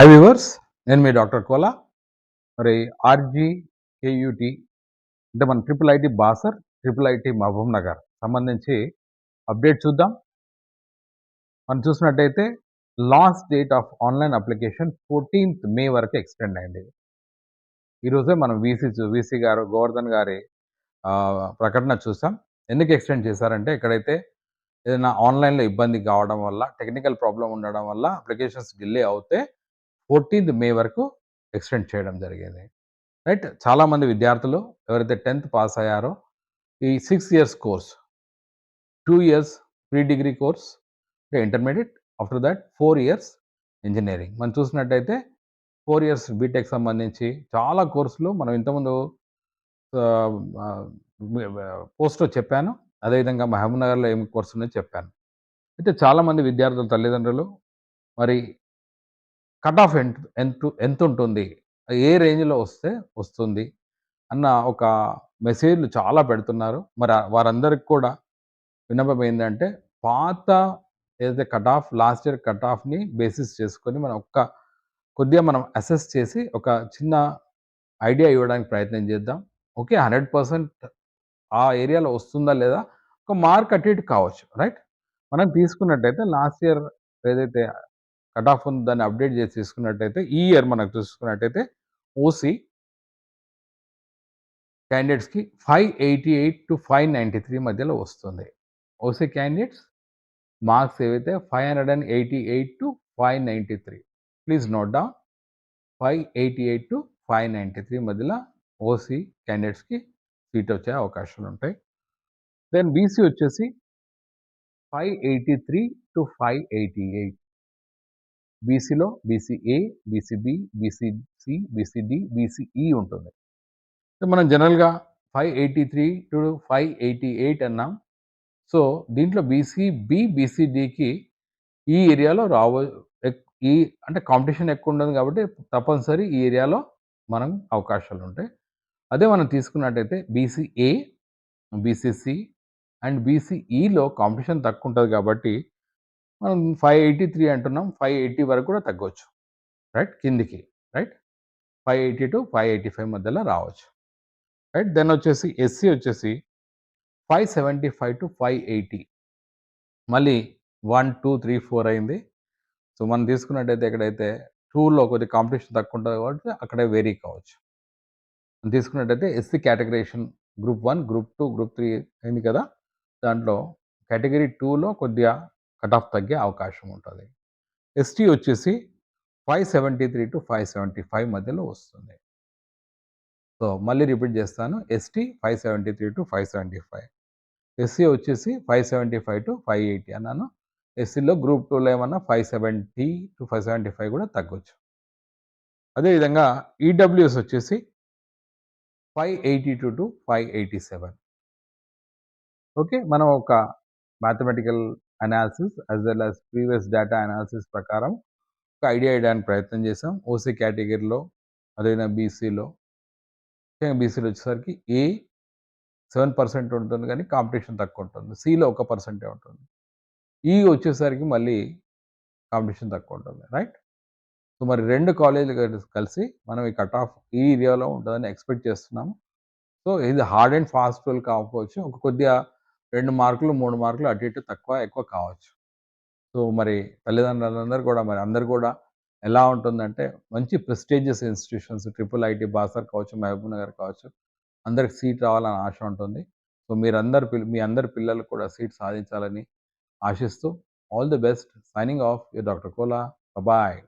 High viewers, నేను మీ doctor Kola. మరి RG KUT అంటే మన triple IT Basar, triple IT Mahabubnagar సంబంధించి అప్డేట్ చూద్దాం. మనం చూసినట్టయితే last date of online application 14th May వరకు ఎక్స్టెండ్ అయింది. ఈరోజే మనం వీసీ గారు గోవర్ధన్ గారి ప్రకటన చూసాం. ఎందుకు ఎక్స్టెండ్ చేశారంటే ఎక్కడైతే ఏదైనా ఆన్లైన్లో ఇబ్బంది కావడం వల్ల, టెక్నికల్ ప్రాబ్లం ఉండడం వల్ల అప్లికేషన్స్ డిలే అవుతే 14th మే వరకు ఎక్స్టెండ్ చేయడం జరిగింది. రైట్. చాలామంది విద్యార్థులు ఎవరైతే 10th పాస్ అయ్యారో ఈ 6 years course, 2 years pre degree course అంటే intermediate, after that 4 years engineering. మనం చూసినట్టయితే 4 ఇయర్స్ బీటెక్ సంబంధించి చాలా కోర్సులు మనం ఇంతకుముందు ఆహ్, ఆహ్, పోస్ట్‌లో చెప్పాను. అదేవిధంగా మహబూబ్‌నగర్‌లో ఏం కోర్స్ ఉన్నాయో చెప్పాను. అయితే చాలామంది విద్యార్థుల తల్లిదండ్రులు మరి కట్ ఆఫ్ ఎంతుంటుంది? ఏ రేంజ్‌లో వస్తే వస్తుంది? అన్న ఒక మెసేజ్‌లు చాలా పెడుతున్నారు. మరి వారందరికి కూడా విన్నపం ఏందంటే, పాత ఏదైతే cut off last year cut ఆఫ్‌ని బేసిస్ చేసుకొని మనం కొద్దిగా మనం అసెస్ చేసి ఒక చిన్న ఐడియా ఇవ్వడానికి ప్రయత్నం చేద్దాం. ఓకే. 100% ఆ ఏరియాలో వస్తుందా లేదా? ఒక మార్క్ అటు ఇటు కావచ్చు. రైట్. మనం తీసుకున్నట్టయితే లాస్ట్ ఇయర్ ఏదైతే కట్ ఆఫ్ ఉందో దాన్ని అప్డేట్ చేసి తీసుకున్నట్టయితే, ఈ ఇయర్ మనకు చూసుకున్నట్టయితే ఓసీ క్యాండిడేట్స్‌కి 588-593 మధ్యలో వస్తుంది. ఓసీ క్యాండిడేట్స్ మార్క్స్ ఏవైతే 588-593. Please note down. 588-593 మధ్యలో ఓసీ క్యాండిడేట్స్‌కి సీట్ వచ్చే అవకాశాలుంటాయి. దెన్ బీసీ వచ్చేసి 583-588. బీసీలో BCA, BCB, BCC, BCD, BCE ఉంటుంది. సో, మనం జనరల్‌గా 583-588 అన్నాం. సో, దీంట్లో బీసీబీ, బీసీడీకి ఈ ఏరియాలో ఎక్ ఈ అంటే కాంపిటీషన్ ఎక్కువుండదు కాబట్టి తప్పనిసరి ఈ ఏరియాలో మనం అవకాశాలుంటాయి. అదే మనం తీసుకున్నట్టయితే బీసీఏ, బీసీసీ అండ్ బీసీఈలో కాంపిటీషన్ తక్కువుంటది కాబట్టి మనం 583 అంటున్నాం. 580 వరకు కూడా తగ్గొచ్చు. రైట్. కిందికి. రైట్. 580-585 మధ్యలో రావచ్చు. రైట్. దెన్ వచ్చేసి ఎస్సీ వచ్చేసి 575-580. మళ్ళీ 1, 2, 3, 4 అయింది. సో, మనం తీసుకున్నట్టయితే ఎక్కడైతే 2లో కొద్దిగా కాంపిటీషన్ తక్కువుంటది కాబట్టి అక్కడే వేరీ కావచ్చు. మనం తీసుకున్నట్టయితే SC categorisation group 1, group 2, group 3 అయింది కదా! దాంట్లో కేటగరీ 2లో కొద్దిగా కట్ ఆఫ్ తగ్గే అవకాశం ఉంటది. ఎస్టీ వచ్చేసి 573-575 మధ్యలో వస్తుంది. సో, మళ్ళీ రిపీట్ చేస్తాను. ఎస్టీ 573-575. ఎస్సీ వచ్చేసి 575-580 అన్నాను. ఎస్సీలో గ్రూప్ 2లో ఏమన్నా 570-575 కూడా తగ్గొచ్చు. అదేవిధంగా ఈడబ్ల్యూఎస్ వచ్చేసి 582-587. ఓకే. మనం ఒక mathematical analysis as well as previous data analysis ప్రకారం ఒక ఐడియా ఇవ్వడానికి ప్రయత్నం చేసాం. ఓసీ కేటగిరీలో అదేవిధంగా బీసీలో. ముఖ్యంగా బీసీలో వచ్చేసరికి 7% ఉంటుంది కానీ కాంపిటీషన్ తక్కువ ఉంటుంది. సిలో 1% ఉంటుంది. ఈ వచ్చేసరికి మళ్ళీ కాంపిటీషన్ తక్కువ ఉంటుంది. రైట్. సో, మరి 2 కాలేజీలు కలిసి మనం ఈ కట్ ఆఫ్ ఈ ఏరియాలో ఉంటదని ఎక్స్‌పెక్ట్ చేస్తున్నాము. సో, ఇది హార్డ్ అండ్ ఫాస్ట్ రూల్ కాకపోవచ్చు. ఒక కొద్దిగా 2 మార్కులు, 3 మార్కులు అటు ఇటు తక్కువ, ఎక్కువ కావచ్చు. సో, మరి తల్లిదండ్రులందరూ కూడా మరి అందరూ కూడా ఎలా ఉంటుందంటే మంచి prestigious institutions triple IT Basar కావచ్చు, మహబూబ్ నగర్ కావచ్చు. అందరికి సీట్ రావాలని ఆశ ఉంటుంది. సో, మీ అందరి పిల్లలు కూడా సీట్ సాధించాలని ఆశిస్తూ all the best. Signing off your doctor Kola. Bye.